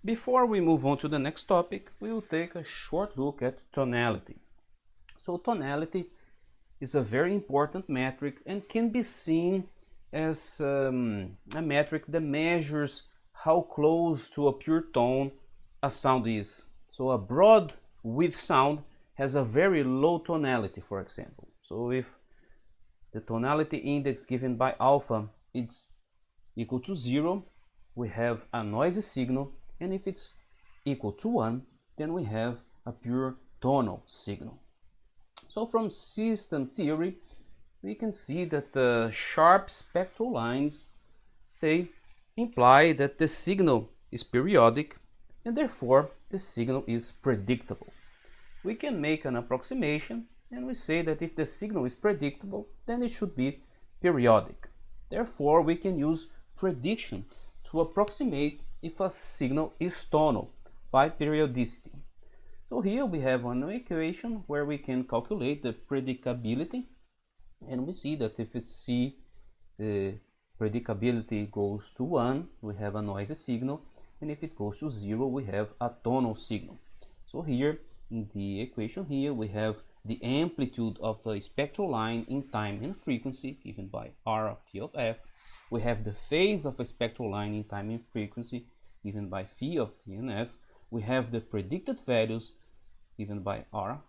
Before we move on to the next topic, we will take a short look at tonality. So tonality is a very important metric and can be seen as a metric that measures how close to a pure tone a sound is. So a broad width sound has a very low tonality, for example. So if the tonality index given by alpha is equal to 0, we have a noisy signal, and if it's equal to 1, then we have a pure tonal signal. So from system theory, we can see that the sharp spectral lines, they imply that the signal is periodic and therefore the signal is predictable. We can make an approximation and we say that if the signal is predictable, then it should be periodic. Therefore, we can use prediction to approximate if a signal is tonal by periodicity. So here we have an equation where we can calculate the predicability, and we see that if it's C, the predicability goes to 1, we have a noisy signal, and if it goes to 0, we have a tonal signal. So here in the equation here we have the amplitude of a spectral line in time and frequency given by R of T of F. We have the phase of a spectral line in time and frequency given by phi of T and F. We have the predicted values given by R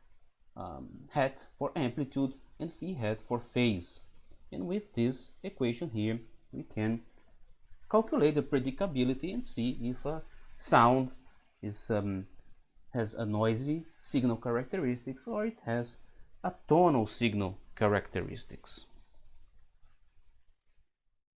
hat for amplitude and phi hat for phase. And with this equation here, we can calculate the predicability and see if a sound is has a noisy signal characteristics or it has a tonal signal characteristics.